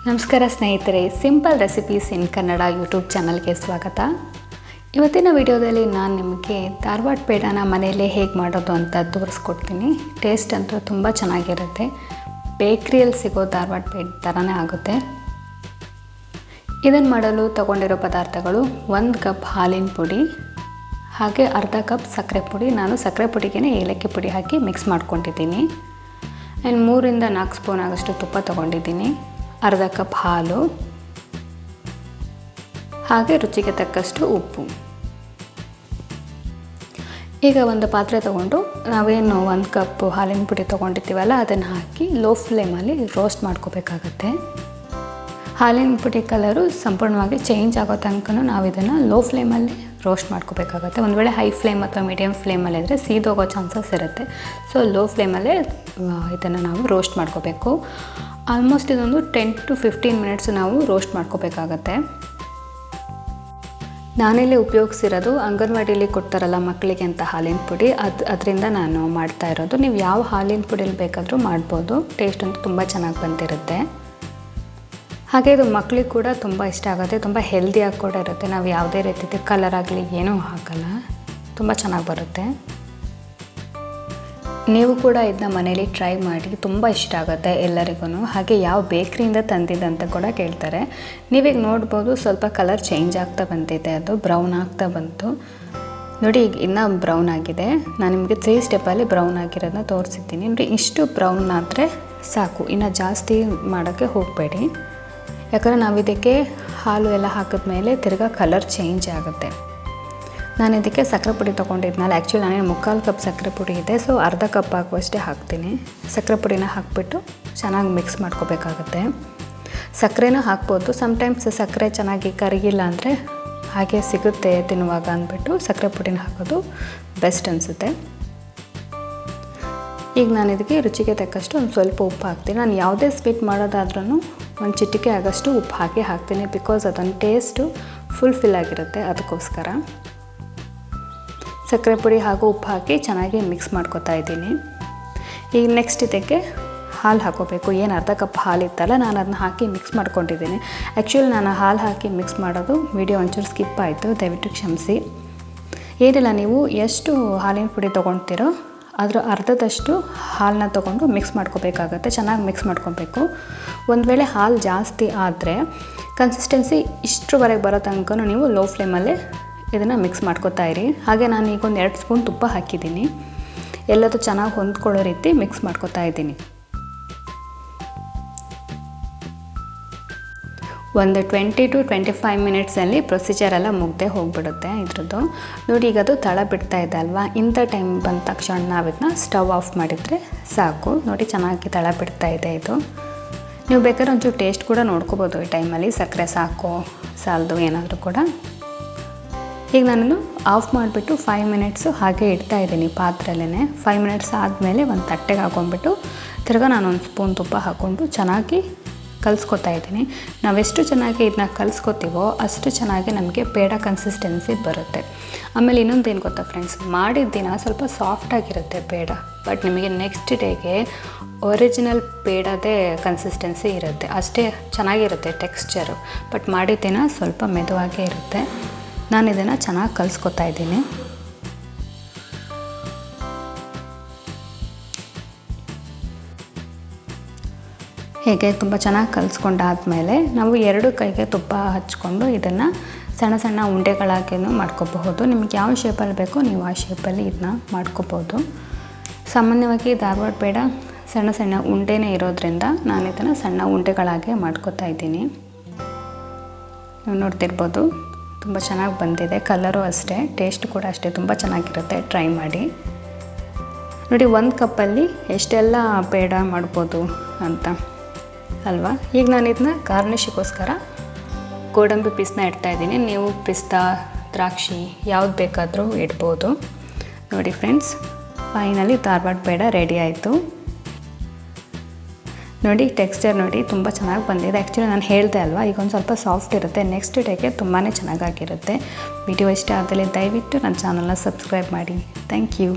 ನಮಸ್ಕಾರ ಸ್ನೇಹಿತರೆ, simple recipes ಇನ್ Kannada YouTube ಚಾನಲ್ಗೆ ಸ್ವಾಗತ. ಇವತ್ತಿನ ವಿಡಿಯೋದಲ್ಲಿ ನಾನು ನಿಮಗೆ ಧಾರವಾಡ ಪೇಡಾನ ಮನೆಯಲ್ಲೇ ಹೇಗೆ ಮಾಡೋದು ಅಂತ ತೋರಿಸ್ಕೊಡ್ತೀನಿ. ಟೇಸ್ಟ್ ಅಂತೂ ತುಂಬ ಚೆನ್ನಾಗಿರುತ್ತೆ. ಬೇಕ್ರಿಯಲ್ಲಿ ಸಿಗೋ ಧಾರವಾಡ ಪೇಡ ಥರನೇ ಆಗುತ್ತೆ. ಇದನ್ನು ಮಾಡಲು ತಗೊಂಡಿರೋ ಪದಾರ್ಥಗಳು 1 ಕಪ್ ಹಾಲಿನ ಪುಡಿ, ಹಾಗೆ ಅರ್ಧ ಕಪ್ ಸಕ್ಕರೆ ಪುಡಿ. ನಾನು ಸಕ್ಕರೆ ಪುಡಿಗೆ ಏಲಕ್ಕಿ ಪುಡಿ ಹಾಕಿ ಮಿಕ್ಸ್ ಮಾಡ್ಕೊಂಡಿದ್ದೀನಿ. ಆ್ಯಂಡ್ 3 ರಿಂದ 4 ಸ್ಪೂನ್ ಆಗೋಷ್ಟು ತುಪ್ಪ ತೊಗೊಂಡಿದ್ದೀನಿ, ಅರ್ಧ ಕಪ್ ಹಾಲು, ಹಾಗೆ ರುಚಿಗೆ ತಕ್ಕಷ್ಟು ಉಪ್ಪು. ಈಗ ಒಂದು ಪಾತ್ರೆ ತೊಗೊಂಡು ನಾವೇನು 1 ಕಪ್ ಹಾಲಿನ ಪುಡಿ ತೊಗೊಂಡಿರ್ತೀವಲ್ಲ ಅದನ್ನು ಹಾಕಿ ಲೋ ಫ್ಲೇಮಲ್ಲಿ ರೋಸ್ಟ್ ಮಾಡ್ಕೋಬೇಕಾಗತ್ತೆ. ಹಾಲಿನ ಪುಡಿ ಕಲರು ಸಂಪೂರ್ಣವಾಗಿ ಚೇಂಜ್ ಆಗೋ ತನಕ ನಾವು ಇದನ್ನು ಲೋ ಫ್ಲೇಮಲ್ಲಿ ರೋಸ್ಟ್ ಮಾಡ್ಕೋಬೇಕಾಗತ್ತೆ. ಒಂದು ವೇಳೆ ಹೈ ಫ್ಲೇಮ್ ಅಥವಾ ಮೀಡಿಯಮ್ ಫ್ಲೇಮಲ್ಲಿ ಇದ್ದರೆ ಸೀದೋಗೋ ಚಾನ್ಸಸ್ ಇರುತ್ತೆ. ಸೊ ಲೋ ಫ್ಲೇಮಲ್ಲೇ ಇದನ್ನು ನಾವು ರೋಸ್ಟ್ ಮಾಡ್ಕೋಬೇಕು. ಆಲ್ಮೋಸ್ಟ್ ಇದೊಂದು 10 to 15 ಮಿನಿಟ್ಸ್ ನಾವು ರೋಸ್ಟ್ ಮಾಡ್ಕೋಬೇಕಾಗತ್ತೆ. ನಾನಿಲ್ಲಿ ಉಪಯೋಗಿಸಿರೋದು ಅಂಗನವಾಡಿಯಲ್ಲಿ ಕೊಡ್ತಾರಲ್ಲ ಮಕ್ಕಳಿಗೆ ಅಂತ ಹಾಲಿನ ಪುಡಿ, ಅದರಿಂದ ನಾನು ಮಾಡ್ತಾ ಇರೋದು. ನೀವು ಯಾವ ಹಾಲಿನ ಪುಡಿಯಲ್ಲಿ ಬೇಕಾದರೂ ಮಾಡ್ಬೋದು. ಟೇಸ್ಟ್ ಅಂತೂ ತುಂಬ ಚೆನ್ನಾಗಿ ಬಂದಿರುತ್ತೆ. ಹಾಗೆ ಇದು ಮಕ್ಕಳಿಗೆ ಕೂಡ ತುಂಬ ಇಷ್ಟ ಆಗುತ್ತೆ. ತುಂಬ ಹೆಲ್ದಿಯಾಗಿ ಕೂಡ ಇರುತ್ತೆ. ನಾವು ಯಾವುದೇ ರೀತಿ ಕಲರ್ ಆಗಲಿ ಏನೂ ಹಾಕಲ್ಲ, ತುಂಬ ಚೆನ್ನಾಗಿ ಬರುತ್ತೆ. ನೀವು ಕೂಡ ಇದನ್ನ ಮನೇಲಿ ಟ್ರೈ ಮಾಡಿ, ತುಂಬ ಇಷ್ಟ ಆಗುತ್ತೆ ಎಲ್ಲರಿಗೂ. ಹಾಗೆ ಯಾವ ಬೇಕ್ರಿಯಿಂದ ತಂದಿದ್ದಂತ ಕೂಡ ಕೇಳ್ತಾರೆ. ನೀವೀಗ ನೋಡ್ಬೋದು ಸ್ವಲ್ಪ ಕಲರ್ ಚೇಂಜ್ ಆಗ್ತಾ ಬಂದಿದೆ, ಅದು ಬ್ರೌನ್ ಆಗ್ತಾ ಬಂತು ನೋಡಿ. ಈಗ ಇನ್ನೂ ಬ್ರೌನ್ ಆಗಿದೆ. ನಾನು ನಿಮಗೆ 3 ಸ್ಟೆಪ್ಪಲ್ಲಿ ಬ್ರೌನ್ ಆಗಿರೋದನ್ನ ತೋರಿಸಿದ್ದೀನಿ ನೋಡಿ. ಇಷ್ಟು ಬ್ರೌನ್ ಆದರೆ ಸಾಕು, ಇನ್ನು ಜಾಸ್ತಿ ಮಾಡೋಕ್ಕೆ ಹೋಗಬೇಡಿ. ಯಾಕಂದರೆ ನಾವು ಇದಕ್ಕೆ ಹಾಲು ಎಲ್ಲ ಹಾಕಿದ್ಮೇಲೆ ತಿರ್ಗಾ ಕಲರ್ ಚೇಂಜ್ ಆಗುತ್ತೆ. ನಾನು ಇದಕ್ಕೆ ಸಕ್ಕರೆ ಪುಡಿ ತೊಗೊಂಡಿದ್ನಲ್ಲ, ಆ್ಯಕ್ಚುಲಿ ನಾನೇ 3/4 ಕಪ್ ಸಕ್ಕರೆ ಪುಡಿ ಇದೆ, ಸೊ ಅರ್ಧ ಕಪ್ ಆಗುವಷ್ಟೇ ಹಾಕ್ತೀನಿ. ಸಕ್ಕರೆ ಪುಡಿನ ಹಾಕಿಬಿಟ್ಟು ಚೆನ್ನಾಗಿ ಮಿಕ್ಸ್ ಮಾಡ್ಕೋಬೇಕಾಗತ್ತೆ. ಸಕ್ಕರೆನ ಹಾಕ್ಬೋದು. ಸಮ್ಟೈಮ್ಸ್ ಸಕ್ಕರೆ ಚೆನ್ನಾಗಿ ಕರಗಿಲ್ಲ ಅಂದರೆ ಹಾಗೆ ಸಿಗುತ್ತೆ ತಿನ್ನುವಾಗ ಅಂದ್ಬಿಟ್ಟು ಸಕ್ಕರೆ ಪುಡಿನ ಹಾಕೋದು ಬೆಸ್ಟ್ ಅನಿಸುತ್ತೆ. ಈಗ ನಾನು ಇದಕ್ಕೆ ರುಚಿಗೆ ತಕ್ಕಷ್ಟು ಒಂದು ಸ್ವಲ್ಪ ಉಪ್ಪು ಹಾಕ್ತೀನಿ. ನಾನು ಯಾವುದೇ ಸ್ವೀಟ್ ಮಾಡೋದಾದ್ರೂ ಒಂದು ಚಿಟಿಕೆ ಆಗೋಷ್ಟು ಉಪ್ಪು ಹಾಕ್ತೀನಿ, ಬಿಕಾಸ್ ಅದೊಂದು ಟೇಸ್ಟು ಫುಲ್ಫಿಲ್ ಆಗಿರುತ್ತೆ. ಅದಕ್ಕೋಸ್ಕರ ಸಕ್ಕರೆ ಪುಡಿ ಹಾಗೂ ಉಪ್ಪು ಹಾಕಿ ಚೆನ್ನಾಗಿ ಮಿಕ್ಸ್ ಮಾಡ್ಕೊತಾ ಇದ್ದೀನಿ. ಈಗ ನೆಕ್ಸ್ಟ್ ಇದಕ್ಕೆ ಹಾಲು ಹಾಕೋಬೇಕು. ಏನು ಅರ್ಧ ಕಪ್ ಹಾಲು ಇತ್ತಲ್ಲ, ನಾನು ಅದನ್ನ ಹಾಕಿ ಮಿಕ್ಸ್ ಮಾಡ್ಕೊಂಡಿದ್ದೀನಿ. ಆ್ಯಕ್ಚುಲಿ ನಾನು ಹಾಲು ಹಾಕಿ ಮಿಕ್ಸ್ ಮಾಡೋದು ವಿಡಿಯೋ ಒಂಚೂರು ಸ್ಕಿಪ್ ಆಯಿತು, ದಯವಿಟ್ಟು ಕ್ಷಮಿಸಿ. ಏನಿಲ್ಲ, ನೀವು ಎಷ್ಟು ಹಾಲಿನ ಪುಡಿ ತೊಗೊಳ್ತೀರೋ ಅದರ ಅರ್ಧದಷ್ಟು ಹಾಲನ್ನ ತೊಗೊಂಡು ಮಿಕ್ಸ್ ಮಾಡ್ಕೋಬೇಕಾಗತ್ತೆ. ಚೆನ್ನಾಗಿ ಮಿಕ್ಸ್ ಮಾಡ್ಕೊಬೇಕು. ಒಂದು ವೇಳೆ ಹಾಲು ಜಾಸ್ತಿ ಆದರೆ ಕನ್ಸಿಸ್ಟೆನ್ಸಿ ಇಷ್ಟರವರೆಗೆ ಬರೋ ತನಕ ನೀವು ಲೋ ಫ್ಲೇಮಲ್ಲೇ ಇದನ್ನು ಮಿಕ್ಸ್ ಮಾಡ್ಕೋತಾ ಇರಿ. ಹಾಗೆ ನಾನು ಈಗ ಒಂದು 2 ಸ್ಪೂನ್ ತುಪ್ಪ ಹಾಕಿದ್ದೀನಿ. ಎಲ್ಲದೂ ಚೆನ್ನಾಗಿ ಹೊಂದ್ಕೊಳ್ಳೋ ರೀತಿ ಮಿಕ್ಸ್ ಮಾಡ್ಕೋತಾ ಇದ್ದೀನಿ. ಒಂದು 20 to 25 ಮಿನಿಟ್ಸಲ್ಲಿ ಪ್ರೊಸೀಜರ್ ಎಲ್ಲ ಮುಗ್ದೇ ಹೋಗಿಬಿಡುತ್ತೆ ಇದ್ರದ್ದು ನೋಡಿ. ಈಗ ಅದು ತಳ ಬಿಡ್ತಾ ಇದೆ ಅಲ್ವಾ, ಇಂಥ ಟೈಮ್ ಬಂದ ತಕ್ಷಣ ನಾವು ಇದನ್ನ ಸ್ಟವ್ ಆಫ್ ಮಾಡಿದರೆ ಸಾಕು ನೋಡಿ. ಚೆನ್ನಾಗಿ ತಳ ಬಿಡ್ತಾ ಇದೆ ಇದು. ನೀವು ಬೇಕಾದ್ರೆ ಒಂಚೂರು ಟೇಸ್ಟ್ ಕೂಡ ನೋಡ್ಕೋಬೋದು ಈ ಟೈಮಲ್ಲಿ, ಸಕ್ಕರೆ ಸಾಕು ಸಾಲದು ಏನಾದರೂ ಕೂಡ. ಈಗ ನಾನು ಆಫ್ ಮಾಡಿಬಿಟ್ಟು 5 ಮಿನಿಟ್ಸು ಹಾಗೆ ಇಡ್ತಾ ಇದ್ದೀನಿ ಪಾತ್ರೆಯಲ್ಲೇ. 5 ಮಿನಿಟ್ಸ್ ಆದಮೇಲೆ ಒಂದು ತಟ್ಟೆಗೆ ಹಾಕೊಂಡ್ಬಿಟ್ಟು ತಿರ್ಗಾ ನಾನು 1 ಸ್ಪೂನ್ ತುಪ್ಪ ಹಾಕ್ಕೊಂಡು ಚೆನ್ನಾಗಿ ಕಲಿಸ್ಕೊತಾ ಇದ್ದೀನಿ. ನಾವೆಷ್ಟು ಚೆನ್ನಾಗಿ ಇದನ್ನ ಕಲಿಸ್ಕೊತೀವೋ ಅಷ್ಟು ಚೆನ್ನಾಗಿ ನಮಗೆ ಪೇಡ ಕನ್ಸಿಸ್ಟೆನ್ಸಿ ಬರುತ್ತೆ. ಆಮೇಲೆ ಇನ್ನೊಂದೇನು ಗೊತ್ತಾ ಫ್ರೆಂಡ್ಸ್, ಮಾಡಿದ ದಿನ ಸ್ವಲ್ಪ ಸಾಫ್ಟಾಗಿರುತ್ತೆ ಪೇಡ, ಬಟ್ ನಿಮಗೆ ನೆಕ್ಸ್ಟ್ ಡೇಗೆ ಒರಿಜಿನಲ್ ಪೇಡದೇ ಕನ್ಸಿಸ್ಟೆನ್ಸಿ ಇರುತ್ತೆ. ಅಷ್ಟೇ ಚೆನ್ನಾಗಿರುತ್ತೆ ಟೆಕ್ಸ್ಚರು, ಬಟ್ ಮಾಡಿದ ದಿನ ಸ್ವಲ್ಪ ಮೆದುವಾಗೇ ಇರುತ್ತೆ. ನಾನು ಇದನ್ನು ಚೆನ್ನಾಗಿ ಕಲಿಸ್ಕೊತಾ ಇದ್ದೀನಿ. ಹೀಗೆ ತುಂಬ ಚೆನ್ನಾಗಿ ಕಲಿಸ್ಕೊಂಡಾದ್ಮೇಲೆ ನಾವು 2 ಕೈಗೆ ತುಪ್ಪ ಹಚ್ಕೊಂಡು ಇದನ್ನು ಸಣ್ಣ ಸಣ್ಣ ಉಂಡೆಗಳಾಗಿಯೂ ಮಾಡ್ಕೋಬಹುದು. ನಿಮಗೆ ಯಾವ ಶೇಪಲ್ಲಿ ಬೇಕೋ ನೀವು ಆ ಶೇಪಲ್ಲಿ ಇದನ್ನ ಮಾಡ್ಕೋಬೋದು. ಸಾಮಾನ್ಯವಾಗಿ ಧಾರವಾಡ ಪೇಡ ಸಣ್ಣ ಸಣ್ಣ ಉಂಡೆನೇ ಇರೋದ್ರಿಂದ ನಾನು ಇದನ್ನು ಸಣ್ಣ ಉಂಡೆಗಳಾಗೆ ಮಾಡ್ಕೋತಾ ಇದ್ದೀನಿ. ನೀವು ನೋಡ್ತಿರ್ಬೋದು ತುಂಬ ಚೆನ್ನಾಗಿ ಬಂದಿದೆ. ಕಲರು ಅಷ್ಟೇ, ಟೇಸ್ಟ್ ಕೂಡ ಅಷ್ಟೇ ತುಂಬ ಚೆನ್ನಾಗಿರುತ್ತೆ. ಟ್ರೈ ಮಾಡಿ ನೋಡಿ. 1 ಕಪ್ಪಲ್ಲಿ ಎಷ್ಟೆಲ್ಲ ಪೇಡ ಮಾಡ್ಬೋದು ಅಂತ ಅಲ್ವಾ. ಈಗ ನಾನು ಇದನ್ನ ಗಾರ್ನಿಷಿಗೋಸ್ಕರ ಗೋಡಂಬಿ ಪೀಸ್ನ ಇಡ್ತಾಯಿದ್ದೀನಿ. ನೀವು ಪಿಸ್ತಾ, ದ್ರಾಕ್ಷಿ ಯಾವ್ದು ಬೇಕಾದರೂ ಇಡ್ಬೋದು. ನೋಡಿ friends, finally Dharwad peda ready ಆಯಿತು ನೋಡಿ. ಟೆಕ್ಸ್ಚರ್ ನೋಡಿ ತುಂಬ ಚೆನ್ನಾಗಿ ಬಂದಿದೆ. ಆ್ಯಕ್ಚುಲಿ ನಾನು ಹೇಳಿದೆ ಅಲ್ವಾ, ಈಗ ಒಂದು ಸ್ವಲ್ಪ ಸಾಫ್ಟ್ ಇರುತ್ತೆ, ನೆಕ್ಸ್ಟ್ ಡೇಗೆ ತುಂಬಾ ಚೆನ್ನಾಗಾಗಿರುತ್ತೆ. ವಿಡಿಯೋ ಇಷ್ಟ ಆದಲ್ಲಿ ದಯವಿಟ್ಟು ನನ್ನ ಚಾನಲ್ನ ಸಬ್ಸ್ಕ್ರೈಬ್ ಮಾಡಿ. Thank you.